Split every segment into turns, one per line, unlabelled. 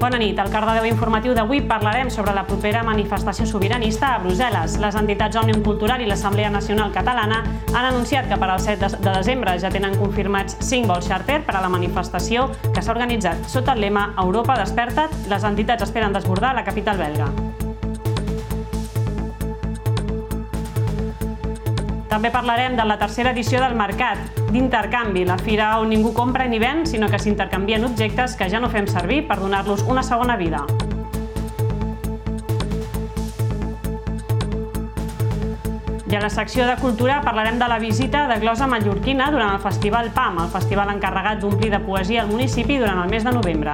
Bona nit. Al Cardedeu informatiu d'avui parlarem sobre la propera manifestació sobiranista a Brussel·les. Les entitats Òmnium Cultural i l'Assemblea Nacional Catalana han anunciat que per al 7 de desembre ja tenen confirmats 5 vols xàrter per a la manifestació que s'ha organitzat sota el lema Europa desperta't. Les entitats esperen desbordar la capital belga. També parlarem de la tercera edició del Mercat d'Intercanvi, la fira on ningú compra ni ven, sinó que s'intercanvien objectes que ja no fem servir per donar-los una segona vida. I a la secció de cultura parlarem de la visita de glosa mallorquina durant el Festival PAM, el festival encarregat d'omplir de poesia al municipi durant el mes de novembre.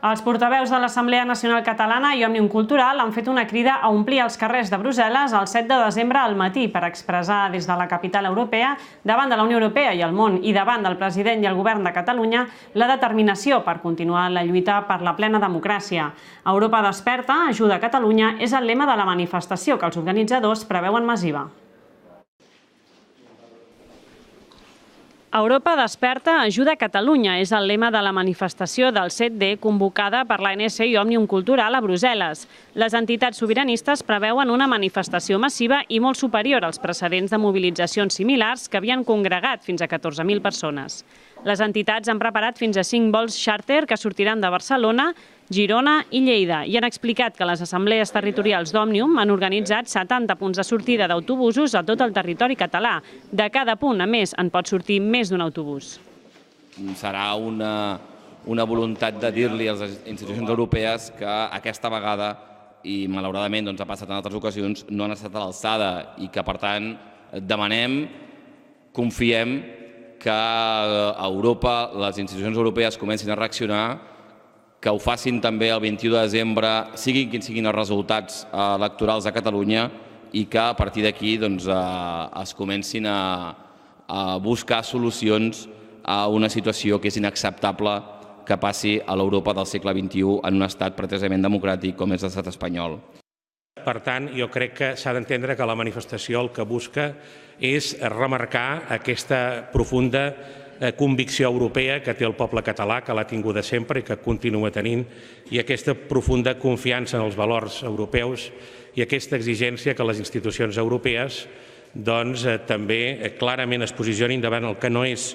Els portaveus de l'Assemblea Nacional Catalana i Òmnium Cultural han fet una crida a omplir els carrers de Brussel·les el 7 de desembre al matí per expressar des de la capital europea, davant de la Unió Europea i el món i davant del president i el govern de Catalunya, la determinació per continuar la lluita per la plena democràcia. Europa desperta, ajuda a Catalunya és el lema de la manifestació que els organitzadors preveuen massiva. Europa desperta, ajuda a Catalunya és el lema de la manifestació del 7D convocada per l'ANC i Òmnium Cultural a Brussel·les. Les entitats sobiranistes preveuen una manifestació massiva i molt superior als precedents de mobilitzacions similars que havien congregat fins a 14.000 persones. Les entitats han preparat fins a 5 vols xàrter que sortiran de Barcelona, Girona i Lleida i han explicat que les assemblees territorials d'Òmnium han organitzat 70 punts de sortida d'autobusos a tot el territori català. De cada punt, a més, en pot sortir més d'un autobús.
Serà una voluntat de dir-li a les institucions europees que aquesta vegada, i malauradament ha passat en altres ocasions, no han estat a l'alçada i que, per tant, demanem, confiem que a Europa, les institucions europees comencin a reaccionar, que ho facin també el 21 de desembre, siguin quins siguin els resultats electorals a Catalunya i que a partir d'aquí es comencin a buscar solucions a una situació que és inacceptable que passi a l'Europa del segle XXI en un estat pretesament democràtic com és l'estat espanyol.
Per tant, jo crec que s'ha d'entendre que la manifestació el que busca és remarcar aquesta profunda convicció europea que té el poble català, que l'ha tinguda sempre i que continua tenint, i aquesta profunda confiança en els valors europeus i aquesta exigència que les institucions europees també clarament es posicionin davant el que no és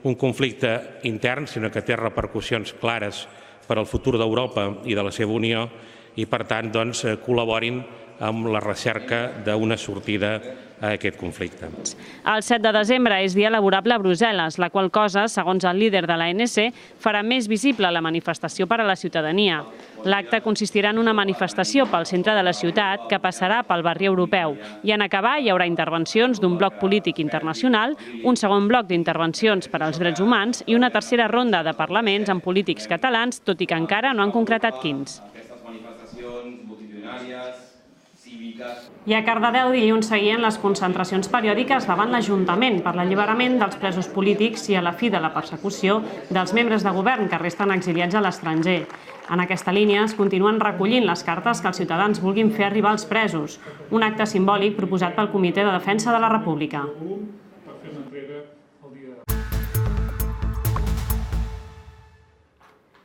un conflicte intern, sinó que té repercussions clares per al futur d'Europa i de la seva unió i, per tant, col·laborin amb la recerca d'una sortida a aquest conflicte.
El 7 de desembre és dia laborable a Brussel·les, la qual cosa, segons el líder de l'ANC, farà més visible la manifestació per a la ciutadania. L'acte consistirà en una manifestació pel centre de la ciutat que passarà pel barri europeu i en acabar hi haurà intervencions d'un bloc polític internacional, un segon bloc d'intervencions per als drets humans i una tercera ronda de parlaments amb polítics catalans, tot i que encara no han concretat quins.
Aquestes manifestacions multitudinàries,
I a Cardedeu dilluns seguien les concentracions periòdiques davant l'Ajuntament per l'alliberament dels presos polítics i a la fi de la persecució dels membres de govern que resten exiliats a l'estranger. En aquesta línia es continuen recollint les cartes que els ciutadans vulguin fer arribar als presos, un acte simbòlic proposat pel Comitè de Defensa de la República.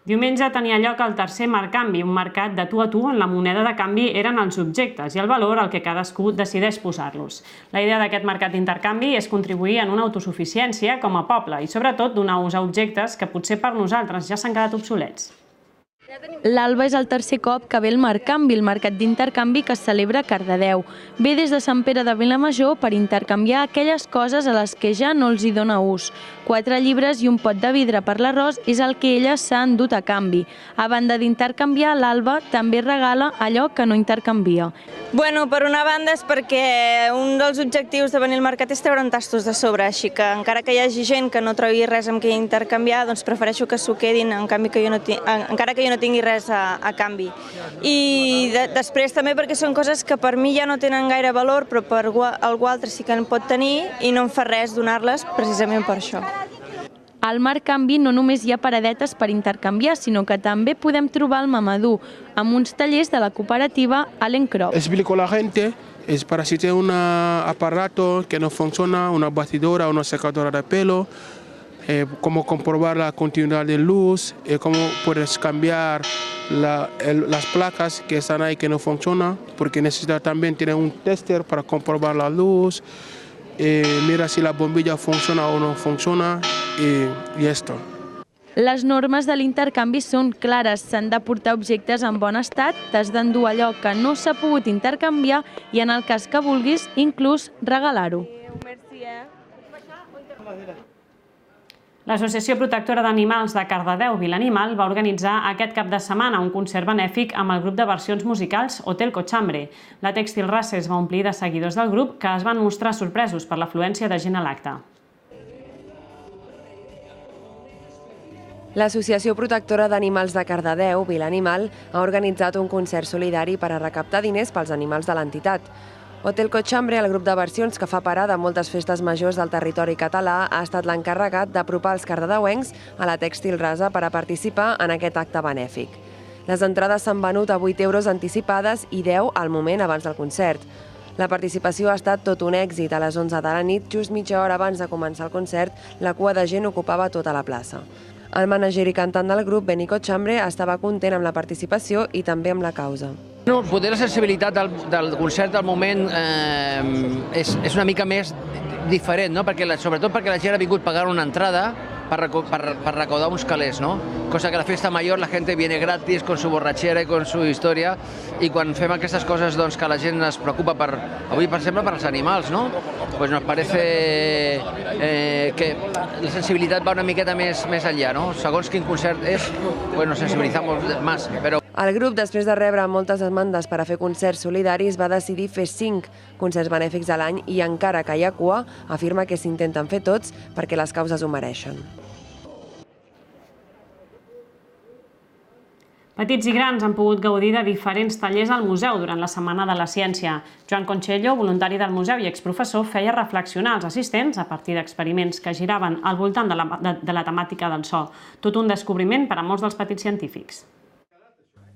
Diumenge tenia lloc el tercer Mercanvi, un mercat de tu a tu on la moneda de canvi eren els objectes i el valor al que cadascú decideix posar-los. La idea d'aquest mercat d'intercanvi és contribuir en una autosuficiència com a poble i sobretot donar ús a objectes que potser per nosaltres ja s'han quedat obsolets.
L'Alba és el tercer cop que ve el Mercanvi, el mercat d'intercanvi que es celebra a Cardedeu. Ve des de Sant Pere de Vilamajor per intercanviar aquelles coses a les que ja no els hi dona ús. 4 llibres i un pot de vidre per l'arròs és el que elles s'han dut a canvi. A banda d'intercanviar, l'Alba també regala allò que no intercanvia.
Bueno, per una banda és perquè un dels objectius de venir al mercat és treure'n tastos de sobre, així que encara que hi hagi gent que no trobi res amb què intercanviar, doncs prefereixo que s'ho quedin, encara que jo no tingui res a canvi. I després també perquè són coses que per mi ja no tenen gaire valor, però per algú altre sí que en pot tenir i no em fa res donar-les precisament per això.
Al Marc Canvi no només hi ha paradetes per intercanviar, sinó que també podem trobar el Mamadou, amb uns tallers de la cooperativa Allen Crop.
Explico a la gente, es para si tiene un aparato que no funciona, una batidora, una secadora de pelo, cómo comprobar la continuidad de luz, cómo puedes cambiar las placas que están ahí que no funcionan, porque necesita también tener un tester para comprobar la luz, mira si la bombilla funciona o no funciona y esto.
Les normes de l'intercanvi són clares, s'han de portar objectes en bon estat, t'has d'endur allò que no s'ha pogut intercanviar i en el cas que vulguis, inclús regalar-ho.
L'Associació Protectora d'Animals de Cardedeu, Vilanimal, va organitzar aquest cap de setmana un concert benèfic amb el grup de versions musicals Hotel Cochambre. La Tèxtil Race es va omplir de seguidors del grup que es van mostrar sorpresos per l'afluència de gent a l'acte.
L'Associació Protectora d'Animals de Cardedeu, Vilanimal, ha organitzat un concert solidari per a recaptar diners pels animals de l'entitat. Hotel Cochambre, el grup de versions que fa parada a moltes festes majors del territori català, ha estat l'encarregat d'apropar els cardedeuencs a la Tèxtil Rasa per a participar en aquest acte benèfic. Les entrades s'han venut a 8 euros anticipades i 10 al moment abans del concert. La participació ha estat tot un èxit. A les 11 de la nit, just mitja hora abans de començar el concert, la cua de gent ocupava tota la plaça. El mànager i cantant del grup, Benny Cochambre, estava content amb la participació i també amb la causa.
Potser la sensibilitat del concert del moment és una mica més diferent, no? Sobretot perquè la gent ha vingut pagant una entrada per recaudar uns calés, ¿no? Cosa que a la festa mayor la gente viene gratis con su borrachera y con su historia, y quan fem aquestes coses doncs, que la gent es preocupa avui per exemple per als animals, no? Pues nos parece que la sensibilitat va una miqueta més enllà, no? Segons quin concert és, pues nos sensibilizamos más, però...
El grup, després de rebre moltes demandes per a fer concerts solidaris, va decidir fer 5 concerts benèfics a l'any i encara que hi ha cua, afirma que s'intenten fer tots perquè les causes ho mereixen.
Petits i grans han pogut gaudir de diferents tallers al museu durant la Setmana de la Ciència. Joan Conchello, voluntari del museu i exprofessor, feia reflexionar els assistents a partir d'experiments que giraven al voltant de la temàtica del so. Tot un descobriment per a molts dels petits científics.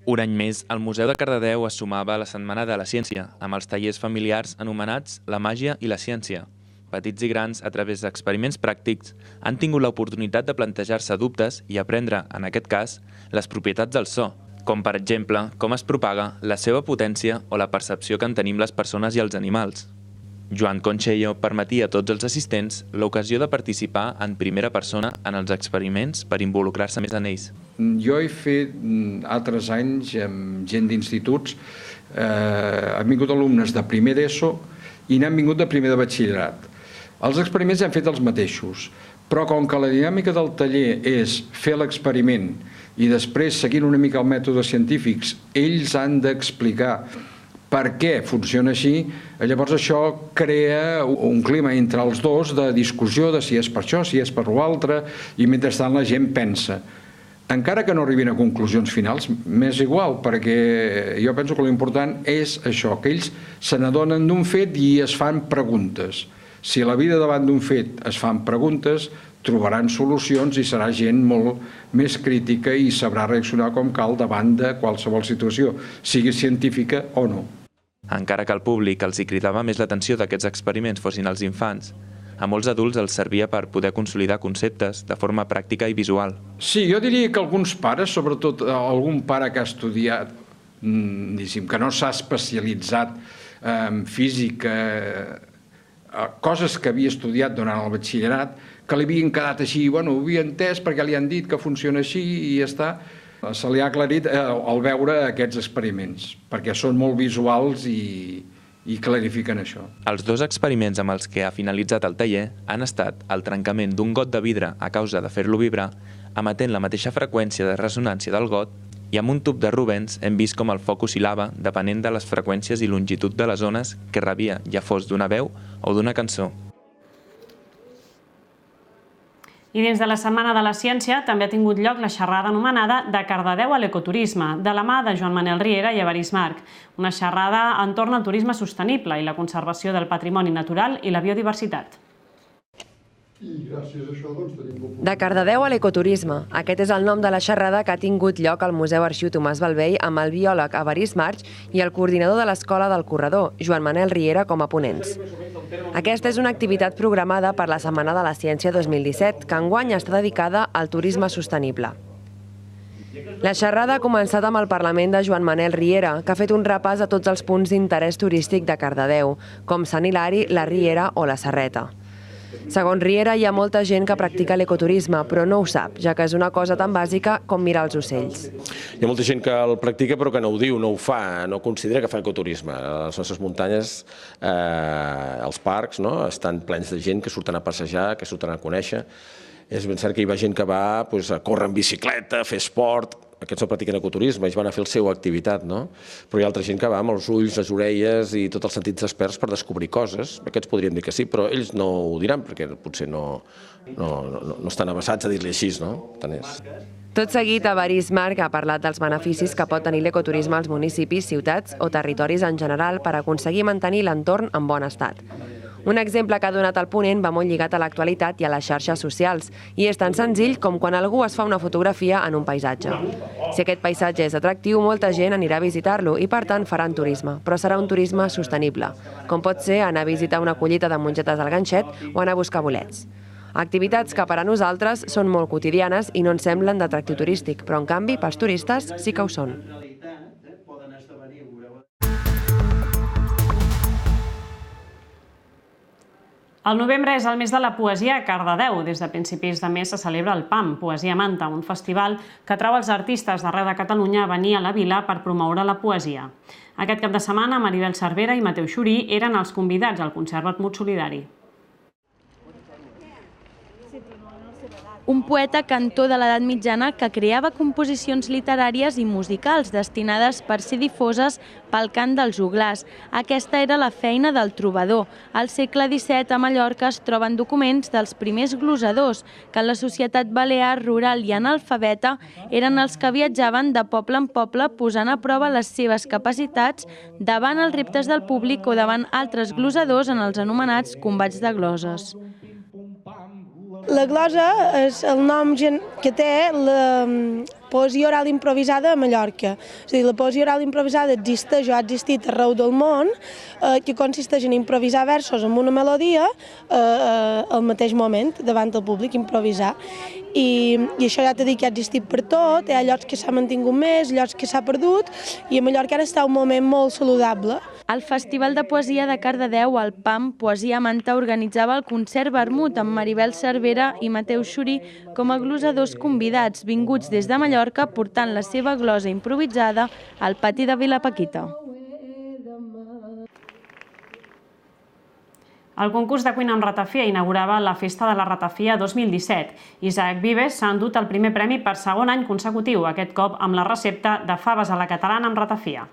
Un any més, el Museu de Cardedeu es sumava a la Setmana de la Ciència, amb els tallers familiars anomenats La màgia i la ciència. Petits i grans, a través d'experiments pràctics, han tingut l'oportunitat de plantejar-se dubtes i aprendre, en aquest cas, les propietats del so, com per exemple, com es propaga, la seva potència o la percepció que en tenim les persones i els animals. Joan Conchello permetia a tots els assistents l'ocasió de participar en primera persona en els experiments per involucrar-se més en ells.
Jo he fet altres anys amb gent d'instituts, han vingut alumnes de primer d'ESO i n'han vingut de primer de batxillerat. Els experiments han fet els mateixos, però com que la dinàmica del taller és fer l'experiment i després, seguint una mica el mètode científics, ells han d'explicar per què funciona així, llavors això crea un clima entre els dos de discussió de si és per això, si és per l'altre, i mentrestant la gent pensa. Encara que no arribin a conclusions finals, m'és igual, perquè jo penso que l'important és això, que ells se n'adonen d'un fet i es fan preguntes. Si a la vida davant d'un fet es fan preguntes, trobaran solucions i serà gent molt més crítica i sabrà reaccionar com cal davant de qualsevol situació, sigui científica o no.
Encara que el públic els hi cridava més l'atenció d'aquests experiments fossin els infants, a molts adults els servia per poder consolidar conceptes de forma pràctica i visual.
Sí, jo diria que alguns pares, sobretot algun pare que ha estudiat, que no s'ha especialitzat en física, coses que havia estudiat durant el batxillerat, que li havien quedat així, ho havia entès perquè li han dit que funciona així i ja està. Se li ha aclarit al veure aquests experiments, perquè són molt visuals i clarifiquen això.
Els dos experiments amb els que ha finalitzat el taller han estat el trencament d'un got de vidre a causa de fer-lo vibrar, emetent la mateixa freqüència de ressonància del got, i amb un tub de Rubens hem vist com el foc oscil·lava depenent de les freqüències i longitud de les ones que rebia, ja fos d'una veu o d'una cançó.
I dins de la Setmana de la Ciència també ha tingut lloc la xerrada anomenada De Cardedeu a l'ecoturisme, de la mà de Joan Manel Riera i Evarist March. Una xerrada entorn al turisme sostenible i la conservació del patrimoni natural i la biodiversitat.
De Cardedeu a l'ecoturisme. Aquest és el nom de la xerrada que ha tingut lloc al Museu Arxiu Tomàs Balvell amb el biòleg Evarist March i el coordinador de l'Escola del Corredor, Joan Manel Riera, com a ponents. Aquesta és una activitat programada per la Setmana de la Ciència 2017, que enguany està dedicada al turisme sostenible. La xerrada ha començat amb el Parlament de Joan Manel Riera, que ha fet un repàs a tots els punts d'interès turístic de Cardedeu, com Sant Hilari, la Riera o la Serreta. Segons Riera, hi ha molta gent que practica l'ecoturisme, però no ho sap, ja que és una cosa tan bàsica com mirar els ocells.
Hi ha molta gent que el practica però que no ho diu, no ho fa, no considera que fa ecoturisme. A les nostres muntanyes, els parcs, estan plens de gent que surten a passejar, que surten a conèixer. És ben cert que hi va gent que va a córrer en bicicleta, a fer esport. Aquests no practiquen ecoturisme, ells van a fer la seva activitat, no? Però hi ha altra gent que va amb els ulls, les orelles i tots els sentits experts per descobrir coses. Aquests podríem dir que sí, però ells no ho diran perquè potser no estan avesats a dir-li així, no? Tant és.
Tot seguit, Evarist March ha parlat dels beneficis que pot tenir l'ecoturisme als municipis, ciutats o territoris en general per aconseguir mantenir l'entorn en bon estat. Un exemple que ha donat el ponent va molt lligat a l'actualitat i a les xarxes socials, i és tan senzill com quan algú es fa una fotografia en un paisatge. Si aquest paisatge és atractiu, molta gent anirà a visitar-lo i, per tant, faran turisme, però serà un turisme sostenible, com pot ser anar a visitar una collita de mongetes al ganxet o anar a buscar bolets. Activitats que per a nosaltres són molt quotidianes i no ens semblen d'atractiu turístic, però en canvi pels turistes sí que ho són.
El novembre és el mes de la poesia a Cardedeu. Des de principis de mes se celebra el PAM, Poesia Manta, un festival que atrau els artistes d'arreu de Catalunya a venir a la vila per promoure la poesia. Aquest cap de setmana, Maribel Cervera i Mateu Xurí eren els convidats al concert Batmut Solidari.
Un poeta cantor de l'edat mitjana que creava composicions literàries i musicals destinades per ser difoses pel cant dels joglars. Aquesta era la feina del trobador. Al segle XVII a Mallorca es troben documents dels primers glosadors, que en la societat balear rural i analfabeta eren els que viatjaven de poble en poble posant a prova les seves capacitats davant els reptes del públic o davant altres glosadors en els anomenats combats de gloses.
La glosa és el nom que té la poesia oral improvisada a Mallorca. És a dir, la poesia oral improvisada existeix o ha existit arreu del món, que consisteix en improvisar versos amb una melodia al mateix moment, davant del públic, improvisar. I això ja t'he dit que ha existit per tot, hi ha llocs que s'ha mantingut més, llocs que s'ha perdut, i a Mallorca ara està un moment molt saludable.
El Festival de Poesia de Cardedeu, el PAM, Poesia Manta, organitzava el concert Vermut amb Maribel Cervera i Mateu Xurí com a glosadors convidats vinguts des de Mallorca portant la seva glosa improvisada al pati de Vilapaquita.
El concurs de cuina amb ratafia inaugurava la Festa de la Ratafia 2017. Isaac Vives s'ha endut el primer premi per segon any consecutiu, aquest cop amb la recepta de faves a la catalana amb ratafia.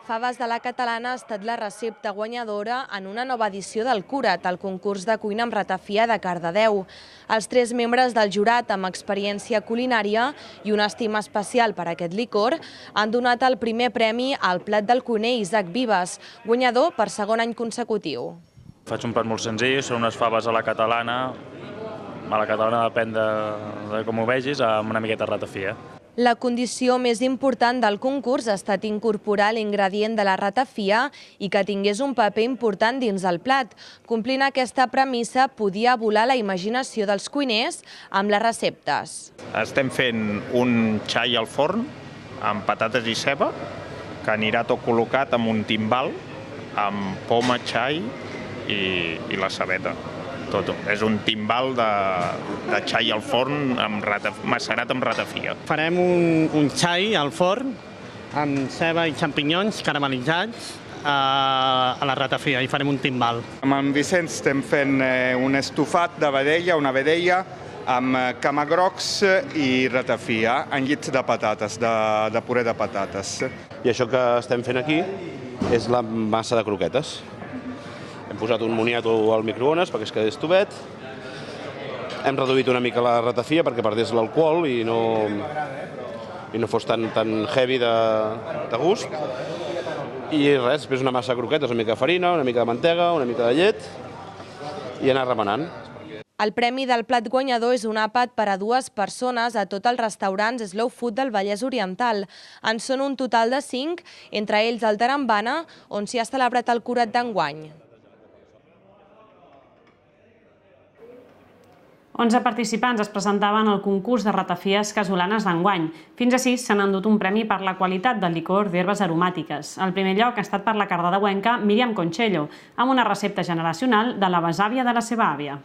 Faves de la Catalana ha estat la recepta guanyadora en una nova edició del Curat, el concurs de cuina amb ratafia de Cardedeu. Els 3 membres del jurat amb experiència culinària i una estima especial per aquest licor han donat el primer premi al plat del cuiner Isaac Vives, guanyador per segon any consecutiu.
Faig un plat molt senzill, són unes faves a la catalana depèn de com ho vegis, amb una miqueta de ratafia.
La condició més important del concurs ha estat incorporar l'ingredient de la ratafia i que tingués un paper important dins el plat. Complint aquesta premissa, podia volar la imaginació dels cuiners amb les receptes.
Estem fent un xai al forn amb patates i ceba, que anirà tot col·locat en un timbal, amb poma, xai i la cebeta. És un timbal de xai al forn macerat amb ratafia.
Farem un xai al forn amb ceba i xampinyons caramelitzats a la ratafia i farem un timbal.
Amb en Vicenç estem fent un estofat de vedella, una vedella amb camagrocs i ratafia en llits de patates, de puré de patates.
I això que estem fent aquí és la massa de croquetes. Hem posat un moniato al microones perquè es quedés tovet Hem reduït una mica la ratafia perquè perdés l'alcohol i no fos tan heavy de gust. I res, després una massa de croquetes, una mica de farina, una mica de mantega, una mica de llet i anar remenant.
El premi del plat guanyador és un àpat per a 2 persones a tots els restaurants Slow Food del Vallès Oriental. En són un total de 5, entre ells el Tarambana, on s'hi ha celebrat el curat d'enguany.
11 participants es presentaven al concurs de ratafies casolanes d'enguany. Fins a 6 s'han endut un premi per la qualitat del licor d'herbes aromàtiques. El primer lloc ha estat per la cardedeuenca Míriam Conchello, amb una recepta generacional de la besàvia de la seva àvia.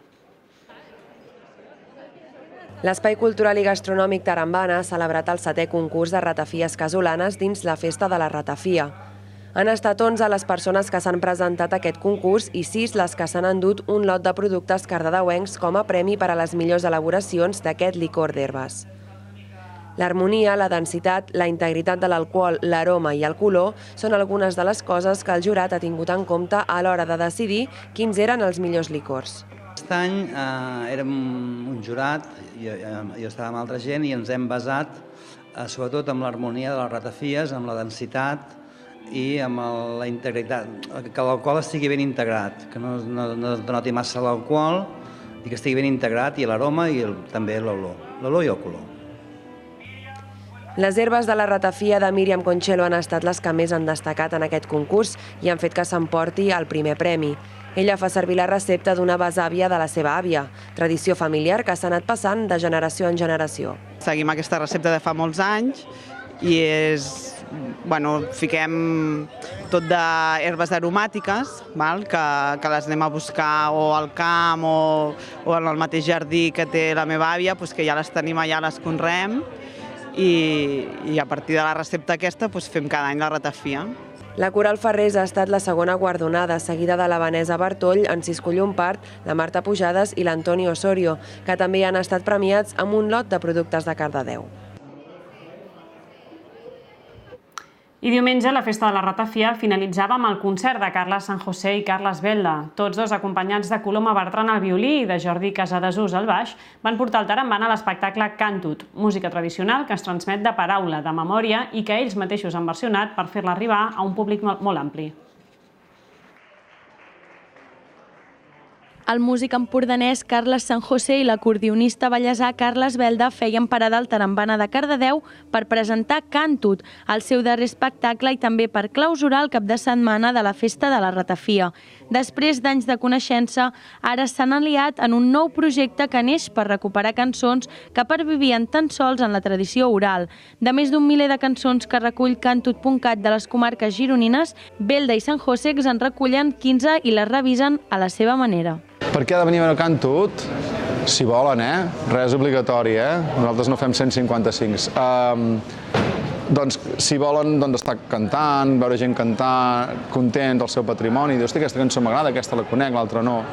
L'Espai Cultural i Gastronòmic Tarambana ha celebrat el 7è concurs de ratafies casolanes dins la Festa de la Ratafia. Han estat 11 les persones que s'han presentat a aquest concurs i 6 les que s'han endut un lot de productes cardedeuencs com a premi per a les millors elaboracions d'aquest licor d'herbes. L'harmonia, la densitat, la integritat de l'alcohol, l'aroma i el color són algunes de les coses que el jurat ha tingut en compte a l'hora de decidir quins eren els millors licors.
Aquest any érem un jurat, jo estava amb altra gent i ens hem basat sobretot en l'harmonia de les ratafies, amb la densitat i amb la integritat, que l'alcohol estigui ben integrat, que no denoti massa l'alcohol i que estigui ben integrat, i l'aroma i també l'olor i el color.
Les herbes de la ratafia de Míriam Conchello han estat les que més han destacat en aquest concurs i han fet que s'emporti el primer premi. Ella fa servir la recepta d'una besàvia de la seva àvia, tradició familiar que s'ha anat passant de generació en generació.
Seguim aquesta recepta de fa molts anys i fiquem tot d'herbes aromàtiques, que les anem a buscar o al camp o en el mateix jardí que té la meva àvia, que ja les tenim allà, les conreem, i a partir de la recepta aquesta fem cada any la ratafia.
La Coral Ferrés ha estat la segona guardonada, seguida de la Vanessa Bartoll, en Cisco Llompart, la Marta Pujades i l'Antoni Osorio, que també han estat premiats amb un lot de productes de Cardedeu.
I diumenge la Festa de la Ratafia finalitzava amb el concert de Carles San José i Carles Belda. Tots dos, acompanyats de Coloma Bertran al violí i de Jordi Casadesús al baix, van portar el tarambana a l'espectacle Cantut, música tradicional que es transmet de paraula, de memòria i que ells mateixos han versionat per fer-la arribar a un públic molt ampli.
El músic empordanès Carles San José i l'acordionista ballesà Carles Belda feien parada al Tarambana de Cardedeu per presentar Cantut, el seu darrer espectacle, i també per clausurar el cap de setmana de la Festa de la Ratafia. Després d'anys de coneixença, ara s'han aliat en un nou projecte que neix per recuperar cançons que pervivien tan sols en la tradició oral. De més d'un miler de cançons que recull Cantut.cat de les comarques gironines, Belda i San José en recullen 15 i les revisen a la seva manera.
Per què ha de venir a Cantut? Si volen, res obligatori, Nosaltres no fem 155. Doncs si volen estar cantant, veure gent cantar, contents del seu patrimoni, dir, hosti, aquesta cançó m'agrada, aquesta la conec, l'altra no.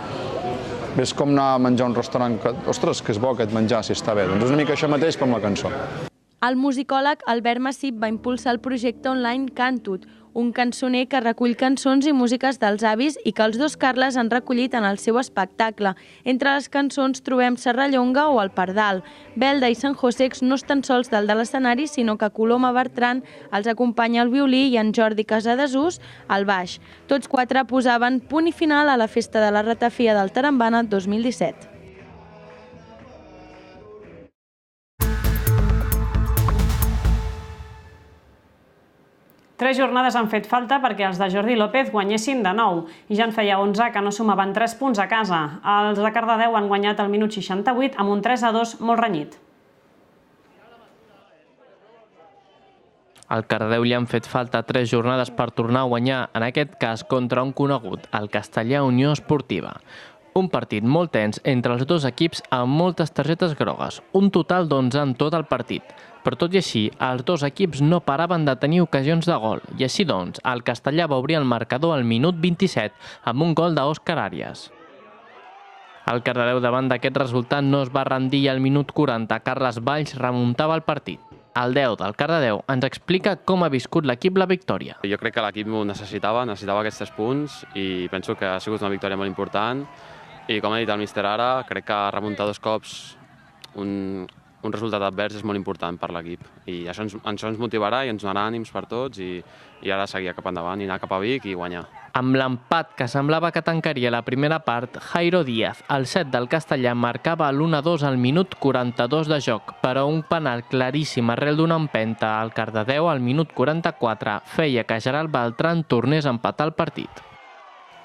És com anar a menjar a un restaurant que, ostres, que és bo aquest menjar, si està bé. Doncs és una mica això mateix com la cançó.
El musicòleg Albert Massip va impulsar el projecte online Cantut, un cançoner que recull cançons i músiques dels avis i que els dos Carles han recollit en el seu espectacle. Entre les cançons trobem Serrallonga o El Pardal. Belda i San José no estan sols dalt de l'escenari, sinó que Coloma Bertran els acompanya al violí i en Jordi Casadesús al baix. Tots quatre posaven punt i final a la Festa de la Ratafia del Tarambana 2017.
Tres jornades han fet falta perquè els de Jordi López guanyessin de nou i ja en feia 11 que no sumaven 3 punts a casa. Els de Cardedeu han guanyat al minut 68 amb un 3-2 molt renyit.
Al Cardedeu li han fet falta 3 jornades per tornar a guanyar, en aquest cas contra un conegut, el Castellà Unió Esportiva. Un partit molt tens entre els dos equips amb moltes targetes grogues, un total d'11 en tot el partit. Però tot i així, els dos equips no paraven de tenir ocasions de gol i així doncs, el Castellà va obrir el marcador al minut 27 amb un gol d'Òscar Àrias. El Cardedeu davant d'aquest resultat no es va rendir i al minut 40 Carles Valls remuntava el partit. El 10 del Cardedeu ens explica com ha viscut l'equip la victòria.
Jo crec que l'equip ho necessitava aquests 3 punts i penso que ha sigut una victòria molt important
I com ha dit el míster ara, crec que remuntar 2 cops un resultat advers és molt important per l'equip. I això ens motivarà i ens donarà ànims per tots i ara seguir cap endavant i anar cap a Vic i guanyar.
Amb l'empat que semblava que tancaria la primera part, Jairo Díaz, el 7 del Castellà, marcava l'1-2 al minut 42 de joc, però un penal claríssim arrel d'una empenta al Cardedeu al minut 44 feia que Gerard Beltran tornés a empatar el partit.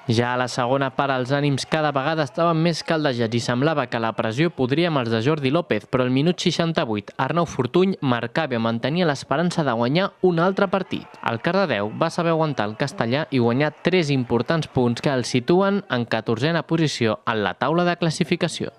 Ja a la segona part els ànims cada vegada estaven més caldejats i semblava que la pressió podria amb els de Jordi López, però al minut 68 Arnau Fortuny marcava i mantenia l'esperança de guanyar un altre partit. El Cardedeu va saber aguantar el Castellà i guanyar 3 importants punts que el situen en 14a posició en la taula de classificació.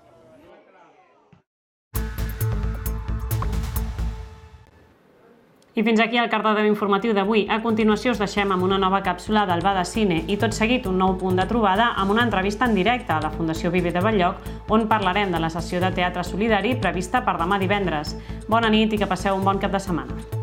I fins aquí el Cardedeu informatiu d'avui. A continuació us deixem amb una nova càpsula del Va de Cine i tot seguit un nou punt de trobada amb una entrevista en directe a la Fundació Viver de Bell-lloc on parlarem de la sessió de teatre solidari prevista per demà divendres. Bona nit i que passeu un bon cap de setmana.